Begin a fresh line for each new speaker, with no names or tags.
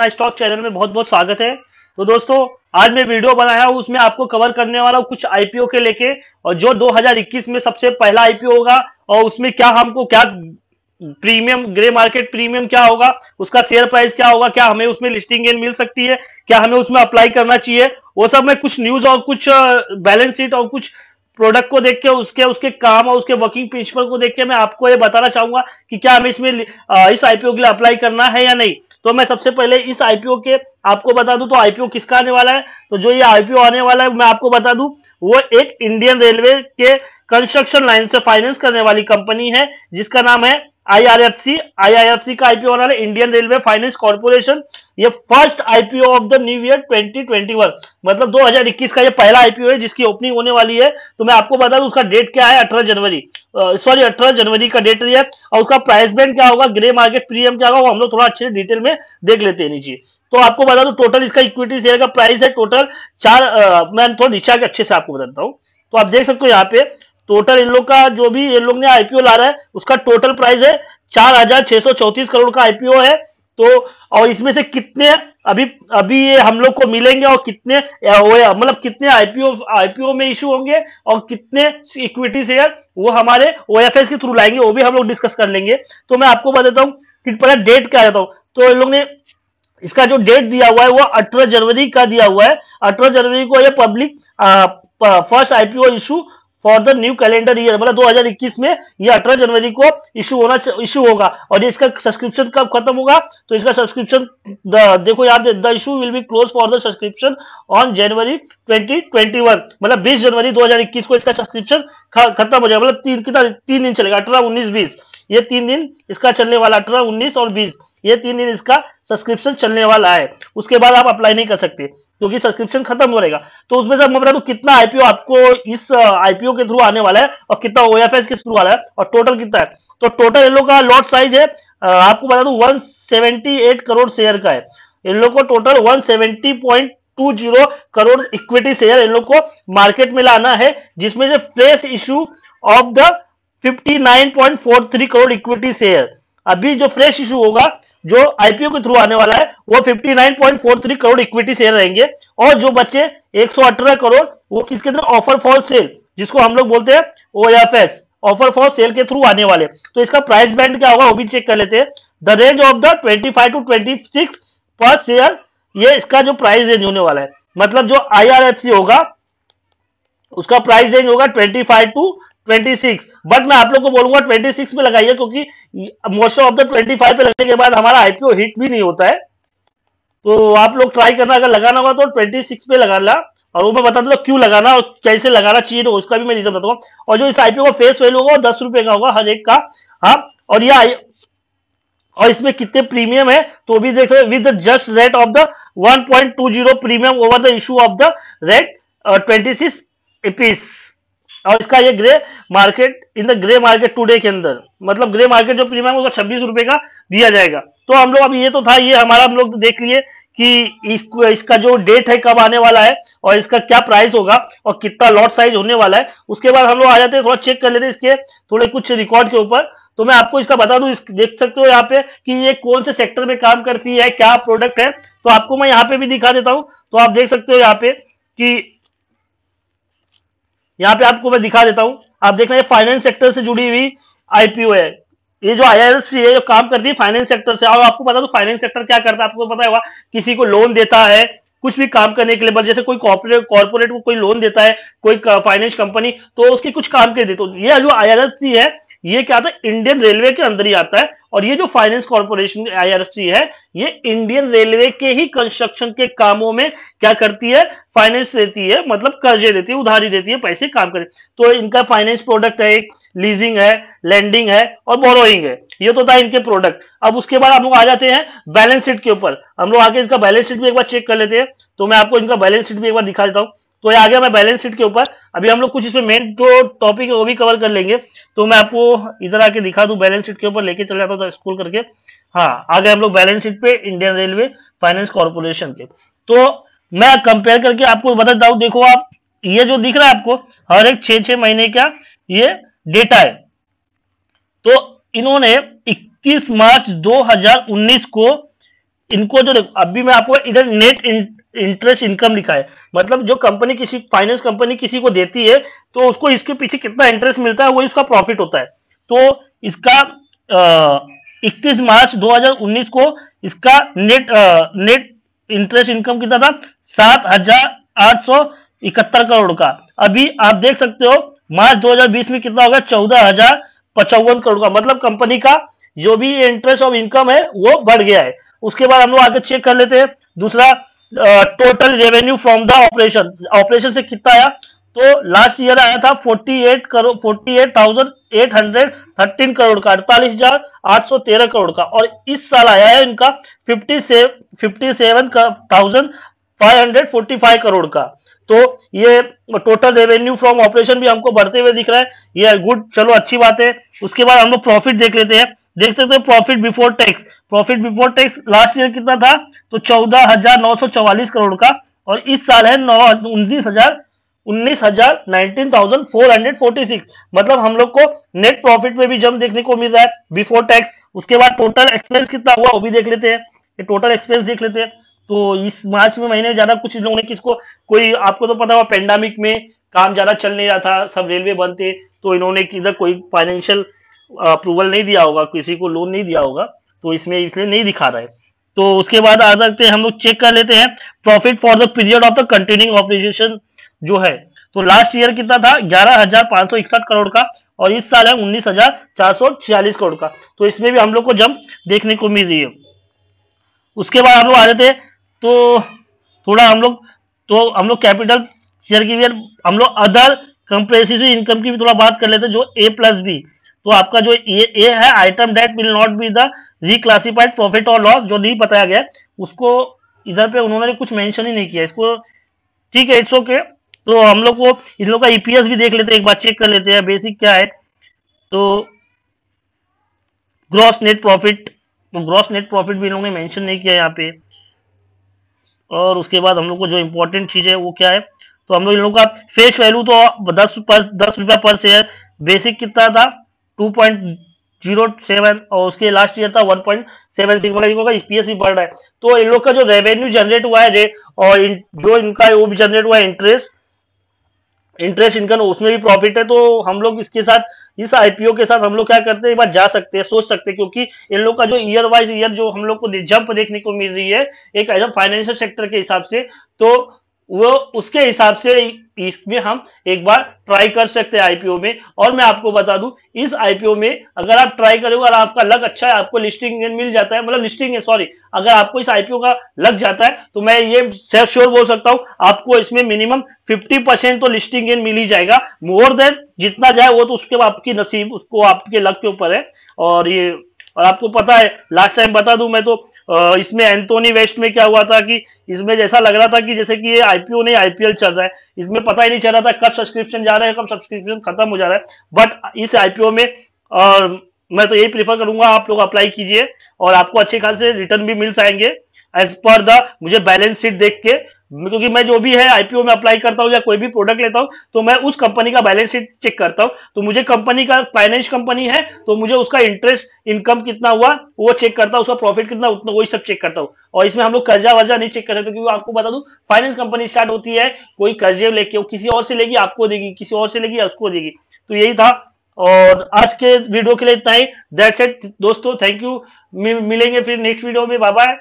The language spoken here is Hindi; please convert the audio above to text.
अपना स्टॉक चैनल में बहुत बहुत स्वागत है। तो दोस्तों, आज मैं वीडियो बनाया हूं, उसमें आपको कवर करने वाला हूं कुछ आईपीओ के लेके, और जो 2021 में सबसे पहला आईपीओ होगा और उसमें क्या हमको क्या प्रीमियम, ग्रे मार्केट प्रीमियम क्या होगा, उसका शेयर प्राइस क्या होगा, क्या हमें उसमें लिस्टिंग गेन मिल सकती है, क्या हमें उसमें अप्लाई करना चाहिए, वो सब मैं कुछ न्यूज और कुछ बैलेंस शीट और कुछ प्रोडक्ट को देख के उसके उसके काम और उसके वर्किंग प्रिंसिपल को देख के मैं आपको ये बताना चाहूंगा कि क्या हमें इसमें इस आईपीओ के लिए अप्लाई करना है या नहीं। तो मैं सबसे पहले इस आईपीओ के आपको बता दूं, तो आईपीओ किसका आने वाला है। तो जो ये आईपीओ आने वाला है मैं आपको बता दूं, वो एक इंडियन रेलवे के कंस्ट्रक्शन लाइन से फाइनेंस करने वाली कंपनी है जिसका नाम है आईआरएफसी। आईआरएफसी का आईपीओ होना है इंडियन रेलवे फाइनेंस कॉर्पोरेशन। ये first IPO of the new year 2021, मतलब 2021 का ये पहला आईपीओ है जिसकी ओपनिंग होने वाली है। तो मैं आपको बता दूं उसका डेट क्या है, 18 जनवरी, सॉरी 18 जनवरी का डेट है। और उसका प्राइस बैंड क्या होगा, ग्रे मार्केट प्रीमियम क्या होगा, वो हम लोग थोड़ा अच्छे डिटेल में देख लेते हैं नीचे। तो आपको बता दूं टोटल इसका इक्विटी शेयर का प्राइस है टोटल मैं थोड़ा नीचे आके अच्छे से आपको बताता हूँ। तो आप देख सकते हो यहाँ पे टोटल इन लोग का जो भी इन लोग ने आईपीओ ला रहा है उसका टोटल प्राइस है 4,634 करोड़ का आईपीओ है। तो और इसमें से कितने अभी अभी ये हम लोग को मिलेंगे और कितने मतलब कितने आईपीओ आईपीओ में इशू होंगे और कितने इक्विटी शेयर वो हमारे ओएफएस के थ्रू लाएंगे, वो भी हम लोग डिस्कस कर लेंगे। तो मैं आपको बताता हूँ कि पहले डेट क्या रहता हूँ। तो इन लोग ने इसका जो डेट दिया हुआ है वो 18 जनवरी का दिया हुआ है। 18 जनवरी को ये public first IPO issue for the new calendar year, मतलब 2021 में ये 18 जनवरी को इशू होगा। और इसका सब्सक्रिप्शन कब खत्म होगा, तो इसका सब्सक्रिप्शन देखो यार, the issue will be close for the subscription on January 2021, मतलब 20 जनवरी 2021 को इसका सब्सक्रिप्शन खत्म हो जाएगा। मतलब तीन दिन चलेगा, 18, 19, 20, ये 3 दिन इसका चलने वाला, 18, 19 और 20, ये 3 दिन इसका सब्सक्रिप्शन चलने वाला है। उसके बाद आप अप्लाई नहीं कर सकते क्योंकि सब्सक्रिप्शन खत्म हो रहेगा। तो उसमें से मैं बता दूं कितना आईपीओ आपको इस आईपीओ के थ्रू आने वाला है और कितना ओएफएस के थ्रू वाला है और टोटल कितना है। तो टोटल इन लोग का लॉट साइज है, आपको बता दूं 178 करोड़ शेयर का है। इन लोग को total 170.20 crore equity share in लोग को मार्केट में लाना है, जिसमें से fresh issue of the 59.43 crore equity share. अभी जो फ्रेश इशू होगा जो आईपीओ के थ्रू आने वाला है वो 59.43 करोड़ इक्विटी शेयर रहेंगे। और जो बचे 118 करोड़ वो किसके थ्रू, ऑफर फॉर सेल, जिसको हम लोग बोलते हैं ओएफएस, ऑफर फॉर सेल के थ्रू आने वाले। तो इसका प्राइस बैंड क्या होगा वो भी चेक कर लेते हैं। The range of the 25 to 26 पर शेयर, ये इसका जो प्राइस रेंज होने वाला है, मतलब जो आईआरएफसी होगा उसका प्राइस रेंज होगा 25 टू 26। बट मैं आप लोग को बोलूंगा 26 पे लगाइए, क्योंकि मोस्ट ऑफ द 25 पे लगने के बाद हमारा आईपीओ हिट भी नहीं होता है। तो आप लोग ट्राई करना, अगर लगाना होगा तो 26 पे लगाना। और वो मैं बता दूंगा क्यों लगाना और कैसे लगाना चाहिए, तो उसका भी मैं रीजन बताऊंगा। और जो इस आईपीओ का फेस वैल्यू होगा 10 रुपए का होगा हर एक का। हाँ, और इसमें कितने प्रीमियम है तो भी देख सकते, with just rate of the 1.20 premium over the issue of the rate 26 apis. और इसका ये grey market, in the grey market today के अंदर, मतलब ग्रे मार्केट जो प्रीमियम होगा 26 रुपए का दिया जाएगा। तो हम लोग अभी ये तो था, ये हमारा हम लोग देख लिए कि इसका जो डेट है कब आने वाला है और इसका क्या प्राइस होगा और कितना लॉट साइज होने वाला है। उसके बाद हम लोग आ जाते हैं, थोड़ा चेक कर लेते हैं इसके थोड़े कुछ रिकॉर्ड के ऊपर। तो मैं आपको इसका बता दूं, देख सकते हो यहाँ पे कि ये कौन से सेक्टर में काम करती है, क्या प्रोडक्ट है। तो आपको मैं यहाँ पे भी दिखा देता हूं। तो आप देख सकते हो यहाँ पे कि यहाँ पे आपको मैं दिखा देता हूं। आप देखना ये फाइनेंस सेक्टर से जुड़ी हुई आईपीओ है। ये जो आईआरएफसी है जो काम करती है फाइनेंस सेक्टर से। और आपको पता तो फाइनेंस सेक्टर क्या करता है, आपको पता होगा, किसी को लोन देता है कुछ भी काम करने के लिए, जैसे कोई कॉर्पोरेट को कोई लोन देता है, कोई फाइनेंस कंपनी, तो उसके कुछ काम के देते। तो ये जो आईआरएफसी है ये क्या आता है, इंडियन रेलवे के अंदर ही आता है। और ये जो फाइनेंस कॉर्पोरेशन आईआरएफसी है ये इंडियन रेलवे के ही कंस्ट्रक्शन के कामों में क्या करती है, फाइनेंस देती है, मतलब कर्जे देती है, उधारी देती है, पैसे काम करे। तो इनका फाइनेंस प्रोडक्ट है, एक लीजिंग है, लेंडिंग है और बोरोइंग है। ये तो था इनके प्रोडक्ट। अब उसके बाद हम लोग आ जाते हैं बैलेंस शीट के ऊपर। हम लोग आके इसका बैलेंस शीट भी एक बार चेक कर लेते हैं। तो मैं आपको इनका बैलेंस शीट भी एक बार दिखा देता हूँ। तो ये आ गया मैं बैलेंस शीट के ऊपर। अभी हम लोग कुछ इसमें मेन जो टॉपिक है वो भी कवर कर लेंगे। तो मैं आपको इधर आके दिखा दूं, बैलेंस शीट के ऊपर लेके चल जाता हूँ स्क्रॉल करके। हाँ, आ गए हम लोग बैलेंस शीट पे इंडियन रेलवे फाइनेंस कॉर्पोरेशन के। तो मैं कंपेयर करके आपको बताता हूं। देखो आप, ये जो दिख रहा है आपको हर एक 6 महीने का ये डेटा है। तो इन्होंने 21 मार्च 2019 को इनको जो अभी मैं आपको इधर नेट इंटरेस्ट इनकम लिखा है, मतलब जो कंपनी किसी फाइनेंस कंपनी किसी को देती है तो उसको इसके पीछे कितना इंटरेस्ट मिलता है वही उसका प्रॉफिट होता है। तो इसका 31 मार्च 2019 को इसका नेट इंटरेस्ट इनकम कितना था, 7,871 करोड़ का। अभी आप देख सकते हो मार्च 2020 में कितना होगा, 14,055 करोड़ का। मतलब कंपनी का जो भी इंटरेस्ट ऑफ इनकम है वो बढ़ गया है। उसके बाद हम लोग आगे चेक कर लेते हैं दूसरा, total revenue from the operation. Operation से कितना आया, तो लास्ट ईयर आया था 48,813 करोड़ का, 48,813 करोड़ का। और इस साल आया है इनका 57,545 करोड़ का। तो ये टोटल रेवेन्यू फ्रॉम ऑपरेशन भी हमको बढ़ते हुए दिख रहा है, ये गुड, चलो अच्छी बात है। उसके बाद हम लोग प्रॉफिट देख लेते हैं। देख सकते हो profit before tax, profit before tax last year कितना था, तो 14,944 करोड़ का। और इस साल है 19,446। मतलब हम लोग को नेट प्रॉफिट में भी जंप देखने को मिल रहा है बिफोर टैक्स। उसके बाद टोटल एक्सपेंस कितना हुआ वो भी देख लेते हैं, ये टोटल एक्सपेंस देख लेते हैं। तो इस मार्च में महीने ज्यादा कुछ इन लोगों ने किसको, कोई आपको तो पता हुआ पेंडेमिक में काम ज्यादा चल नहीं रहा था, सब रेलवे बंद थे, तो इन्होंने किधर कोई फाइनेंशियल अप्रूवल नहीं दिया होगा, किसी को लोन नहीं दिया होगा, तो इसमें इसलिए नहीं दिखा रहा है। तो उसके बाद आ सकते हैं हम लोग चेक कर लेते हैं profit for the period of the continuing operation जो है। तो लास्ट ईयर कितना था, 11,561 करोड़ का। और इस साल है 19,446 करोड़ का। तो इसमें भी हम लोग को जंप देखने को मिल रही है। उसके बाद हम लोग आ जाते हैं तो थोड़ा हम लोग कैपिटल शेयर की भी, हम लोग अदर कंप्रेसिव इनकम की भी थोड़ा बात कर लेते हैं, जो A+B। तो आपका जो ए है, item that will not be the reclassified profit और लॉस, जो नहीं बताया गया उसको इधर पे उन्होंने कुछ मेंशन ही नहीं किया इसको, ठीक है, इट्स ओके। तो हम लोग को इन लोग का ईपीएस भी देख लेते हैं, एक बार चेक कर लेते हैं बेसिक क्या है। तो ग्रॉस नेट प्रॉफिट, तो ग्रॉस नेट प्रॉफिट भी इन लोगों ने मेंशन नहीं किया यहाँ पे। और उसके बाद हम लोग को जो इंपॉर्टेंट चीज है वो क्या है, तो हम लोग इन लोग का फेस वैल्यू तो 10 रुपया पर शेयर, बेसिक कितना था 2.07, और उसके लास्ट ईयर था 1.76, मतलब इन लोग का ईपीएस भी बढ़ रहा है। तो इन लोग का जो रेवेन्यू जनरेट हुआ है और जो इनका वो भी जनरेट हुआ है इंटरेस्ट इनकम, उसमें भी प्रॉफिट है। तो हम लोग इसके साथ, इस आईपीओ के साथ हम लोग क्या करते हैं, एक बार जा सकते हैं, सोच सकते हैं, क्योंकि इन लोग का जो ईयर वाइज ईयर जो हम लोग को जंप देखने को मिल रही है एक एज फाइनेंशियल सेक्टर के हिसाब से, तो वो उसके हिसाब से इसमें हम एक बार ट्राई कर सकते हैं आईपीओ में। और मैं आपको बता दूं, इस आईपीओ में अगर आप ट्राई करोगे और आपका लक अच्छा है, आपको लिस्टिंग मिल जाता है, मतलब लिस्टिंग है सॉरी, अगर आपको इस आईपीओ का लग जाता है तो मैं ये श्योर बोल सकता हूं आपको इसमें मिनिमम 50% तो लिस्टिंग गेन मिल ही जाएगा। मोर देन जितना जाए वो तो उसके आपकी नसीब, उसको आपके लक के ऊपर है। और आपको पता है, लास्ट टाइम बता दूं मैं तो, इसमें एंथोनी वेस्ट में क्या हुआ था कि इसमें जैसा लग रहा था कि जैसे कि ये आईपीओ नहीं आईपीएल चल रहा है, इसमें पता ही नहीं चल रहा था कब सब्सक्रिप्शन जा रहा है, कब सब्सक्रिप्शन खत्म हो जा रहा है। बट इस आईपीओ में मैं तो यही प्रीफर करूंगा आप लोग अप्लाई कीजिए और आपको अच्छे खासे रिटर्न भी मिल जाएंगे एज पर द मुझे बैलेंस शीट देख के, क्योंकि मैं जो भी है आईपीओ में अप्लाई करता हूं या कोई भी प्रोडक्ट लेता हूं तो मैं उस कंपनी का बैलेंस शीट चेक करता हूं। तो मुझे कंपनी का, फाइनेंस कंपनी है तो मुझे उसका इंटरेस्ट इनकम कितना हुआ वो चेक करता हूं, उसका प्रॉफिट कितना उतना वही सब चेक करता हूं। और इसमें हम लोग कर्जा वर्जा नहीं चेक कर सकते, क्योंकि आपको बता दूं फाइनेंस कंपनी स्टार्ट होती है, कोई कर्जे लेके किसी और से लेगी आपको देगी, किसी और से लेगी उसको देगी। तो यही था, और आज के वीडियो के लिए इतना ही, दैट्स इट दोस्तों, थैंक यू। मिलेंगे फिर नेक्स्ट वीडियो में, बाय बाय।